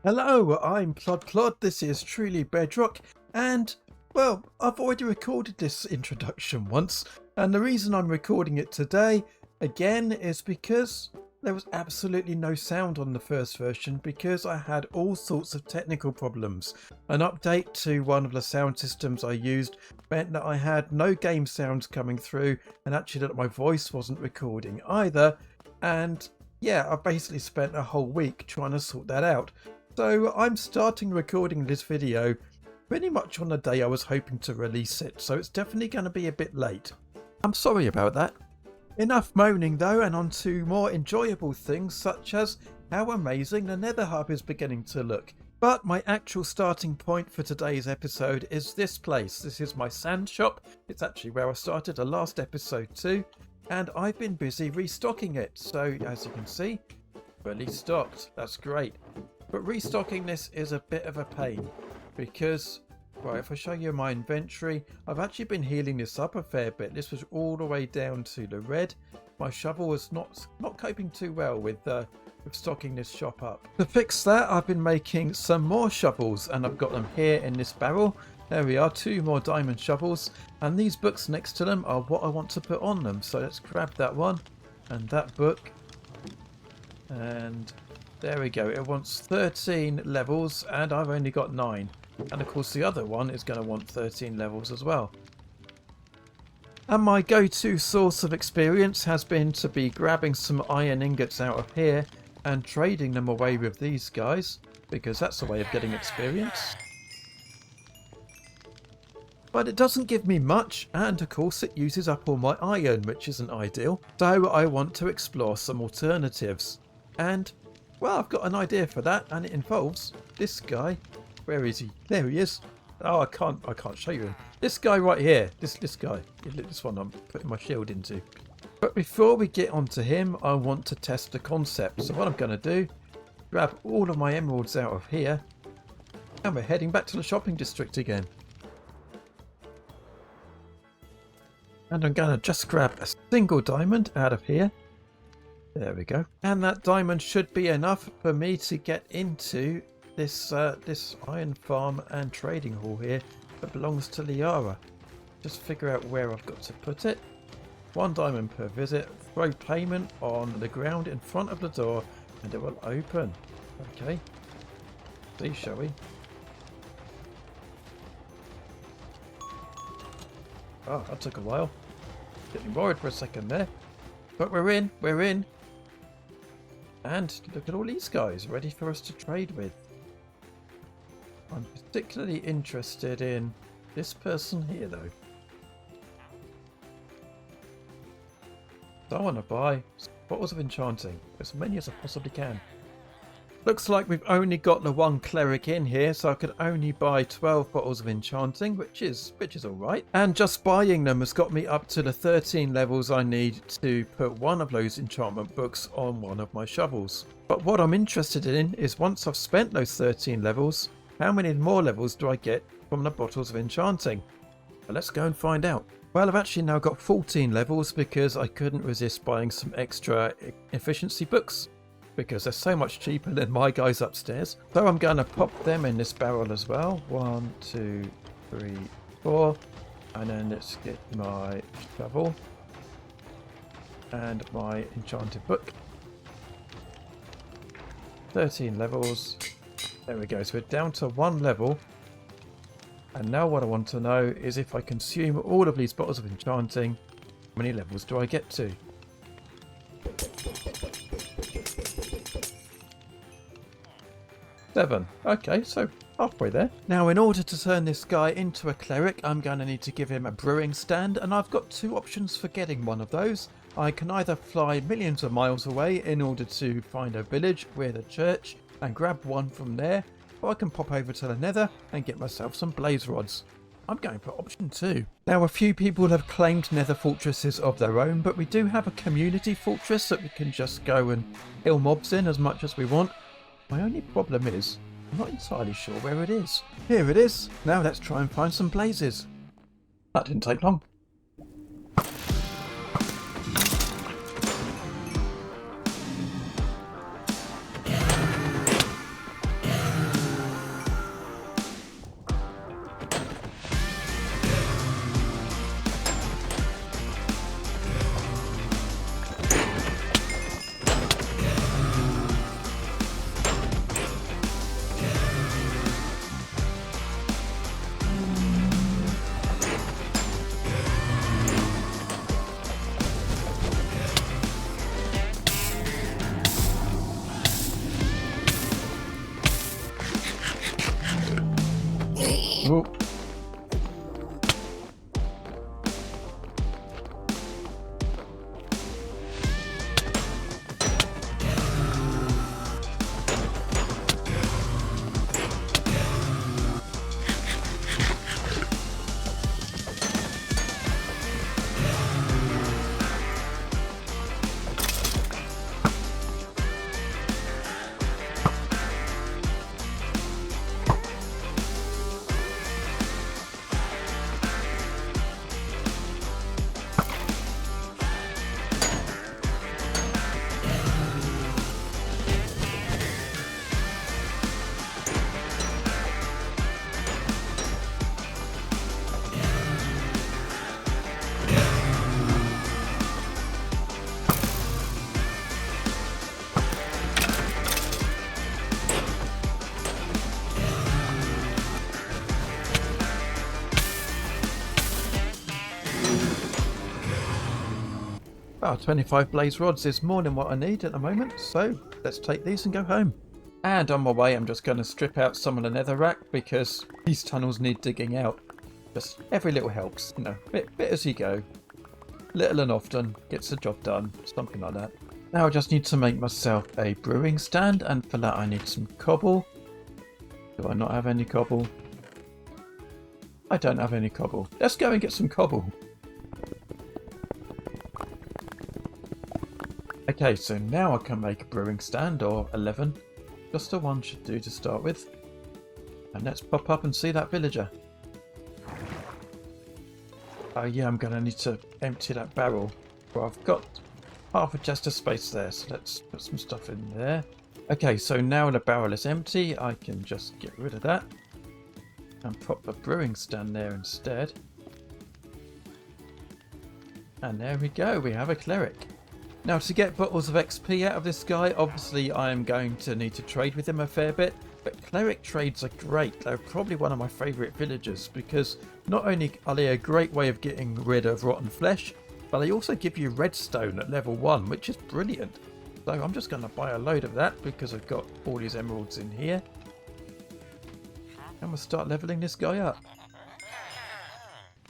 Hello, I'm Plod. This is Truly Bedrock, and well, I've already recorded this introduction once, and the reason I'm recording it today again is because there was absolutely no sound on the first version because I had all sorts of technical problems. An update to one of the sound systems I used meant that I had no game sounds coming through, and actually that my voice wasn't recording either. And yeah, I basically spent a whole week trying to sort that out. So I'm starting recording this video pretty much on the day I was hoping to release it, so it's definitely going to be a bit late. I'm sorry about that. Enough moaning though, and on to more enjoyable things such as how amazing the Nether Hub is beginning to look. But my actual starting point for today's episode is this place. This is my sand shop. It's actually where I started the last episode too, and I've been busy restocking it. So as you can see, fully stocked. That's great. But restocking this is a bit of a pain because, right, if I show you my inventory, I've actually been healing this up a fair bit. This was all the way down to the red. My shovel was not coping too well with stocking this shop up. To fix that, I've been making some more shovels, and I've got them here in this barrel. There we are, 2 more diamond shovels, and these books next to them are what I want to put on them. So let's grab that one and that book, and there we go. It wants 13 levels and I've only got 9. And of course the other one is going to want 13 levels as well. And my go-to source of experience has been to be grabbing some iron ingots out of here and trading them away with these guys, because that's a way of getting experience. But it doesn't give me much, and of course it uses up all my iron, which isn't ideal. So I want to explore some alternatives. And well, I've got an idea for that, and it involves this guy. Where is he? There he is. Oh, I can't show you him. This guy right here. This guy. This one I'm putting my shield into. But before we get onto him, I want to test the concept. So what I'm going to do, grab all of my emeralds out of here, and we're heading back to the shopping district again. And I'm going to just grab a single diamond out of here. There we go. And that diamond should be enough for me to get into this iron farm and trading hall here that belongs to Liara. Just figure out where I've got to put it. 1 diamond per visit. Throw payment on the ground in front of the door and it will open. Okay. See, shall we? Oh, that took a while. Getting worried for a second there. But we're in. And look at all these guys ready for us to trade with. I'm particularly interested in this person here though. So I want to buy bottles of enchanting, as many as I possibly can. Looks like we've only got the 1 cleric in here, so I could only buy 12 bottles of enchanting, which is alright. And just buying them has got me up to the 13 levels I need to put one of those enchantment books on one of my shovels. But what I'm interested in is once I've spent those 13 levels, how many more levels do I get from the bottles of enchanting? Well, let's go and find out. Well, I've actually now got 14 levels because I couldn't resist buying some extra efficiency books, because they're so much cheaper than my guys upstairs. So I'm going to pop them in this barrel as well. 1, 2, 3, 4. And then let's get my shovel and my enchanted book. 13 levels. There we go. So we're down to 1 level. And now what I want to know is if I consume all of these bottles of enchanting, how many levels do I get to? Seven. Okay, so halfway there. Now in order to turn this guy into a cleric, I'm going to need to give him a brewing stand, and I've got 2 options for getting one of those. I can either fly millions of miles away in order to find a village with a church and grab one from there, or I can pop over to the Nether and get myself some blaze rods. I'm going for option 2. Now a few people have claimed Nether fortresses of their own, but we do have a community fortress that we can just go and kill mobs in as much as we want. My only problem is, I'm not entirely sure where it is. Here it is. Now let's try and find some blazes. That didn't take long. Ooh. About 25 blaze rods is more than what I need at the moment, so let's take these and go home. And on my way I'm just going to strip out some of the netherrack because these tunnels need digging out. Just every little helps, you know, bit as you go. Little and often gets the job done, something like that. Now I just need to make myself a brewing stand, and for that I need some cobble. Do I not have any cobble? I don't have any cobble. Let's go and get some cobble. Okay, so now I can make a brewing stand, or 11. Just the one should do to start with. And let's pop up and see that villager. Oh yeah, I'm going to need to empty that barrel. Well, I've got half a chest of space there, so let's put some stuff in there. Okay, so now the barrel is empty, I can just get rid of that. And pop the brewing stand there instead. And there we go, we have a cleric. Now to get bottles of XP out of this guy, obviously I am going to need to trade with him a fair bit, but cleric trades are great. They're probably one of my favourite villagers because not only are they a great way of getting rid of rotten flesh, but they also give you redstone at level 1, which is brilliant. So I'm just going to buy a load of that because I've got all these emeralds in here. And we'll start levelling this guy up.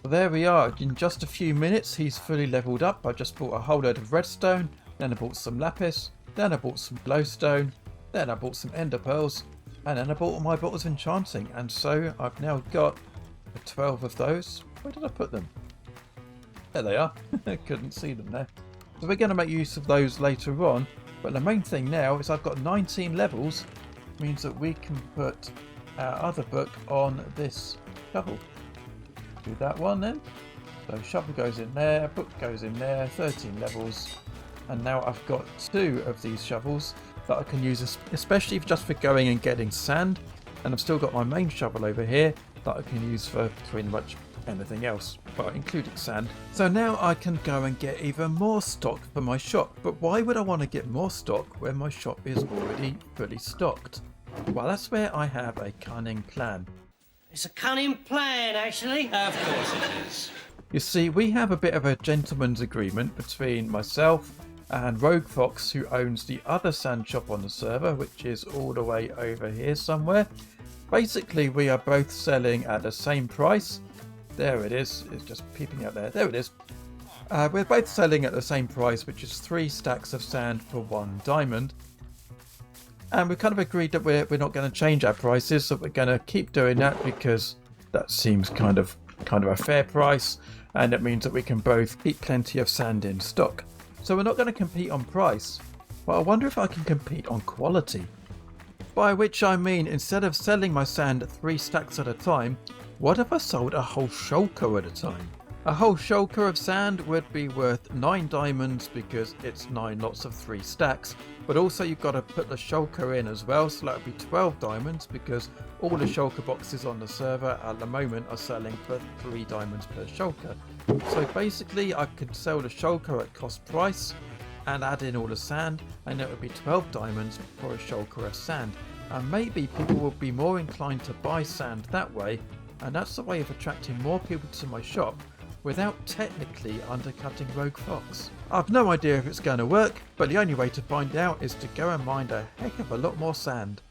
Well, there we are. In just a few minutes he's fully leveled up. I just bought a whole load of redstone, then I bought some lapis, then I bought some glowstone, then I bought some ender pearls, and then I bought all my bottles of enchanting, and so I've now got 12 of those. Where did I put them? There they are. Couldn't see them there. So we're going to make use of those later on, but the main thing now is I've got 19 levels, means that we can put our other book on this shovel. Do that one then. So shovel goes in there, book goes in there, 13 levels, and now I've got 2 of these shovels that I can use especially just for going and getting sand, and I've still got my main shovel over here that I can use for pretty much anything else, but including sand. So now I can go and get even more stock for my shop, but why would I want to get more stock when my shop is already fully stocked? Well, that's where I have a cunning plan. It's a cunning plan, actually. Of course it is. You see, we have a bit of a gentleman's agreement between myself and Rogue Fox, who owns the other sand shop on the server, which is all the way over here somewhere. Basically, we are both selling at the same price. There it is. It's just peeping out there. There it is. We're both selling at the same price, which is 3 stacks of sand for 1 diamond. And we've kind of agreed that we're not going to change our prices, so we're going to keep doing that because that seems kind of a fair price, and it means that we can both keep plenty of sand in stock. So we're not going to compete on price, but I wonder if I can compete on quality. By which I mean, instead of selling my sand 3 stacks at a time, what if I sold a whole shulker at a time? A whole shulker of sand would be worth 9 diamonds because it's 9 lots of 3 stacks, but also you've got to put the shulker in as well, so that would be 12 diamonds because all the shulker boxes on the server at the moment are selling for 3 diamonds per shulker. So basically I could sell the shulker at cost price and add in all the sand, and it would be 12 diamonds for a shulker of sand. And maybe people will be more inclined to buy sand that way, and that's the way of attracting more people to my shop without technically undercutting Rogue Fox. I've no idea if it's going to work, but the only way to find out is to go and mine a heck of a lot more sand.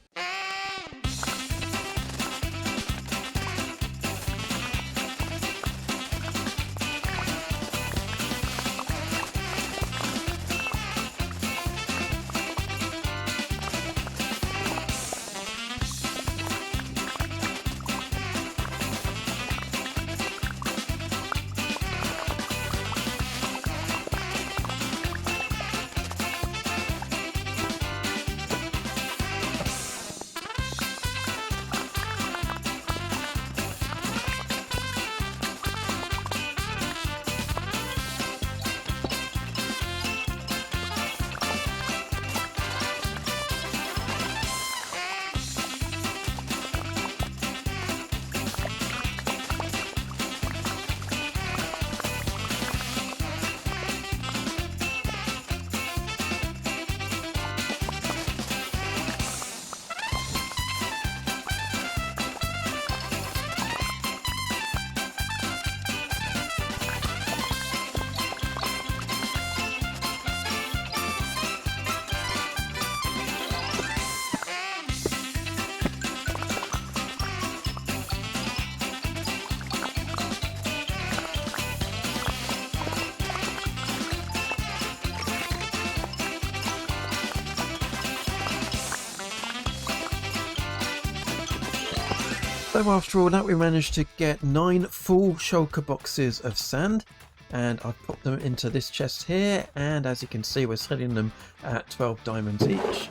So after all that, we managed to get 9 full shulker boxes of sand, and I've put them into this chest here, and as you can see we're selling them at 12 diamonds each.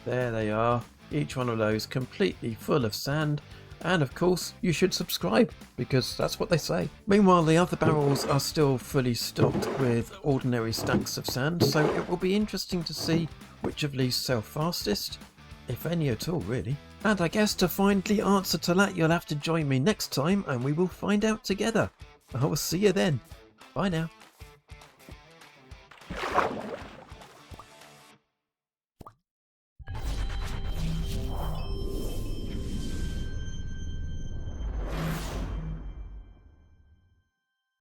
There they are, each one of those completely full of sand, and of course you should subscribe because that's what they say. Meanwhile, the other barrels are still fully stocked with ordinary stacks of sand, so it will be interesting to see which of these sell fastest, if any at all really. And I guess to find the answer to that, you'll have to join me next time and we will find out together. I will see you then. Bye now.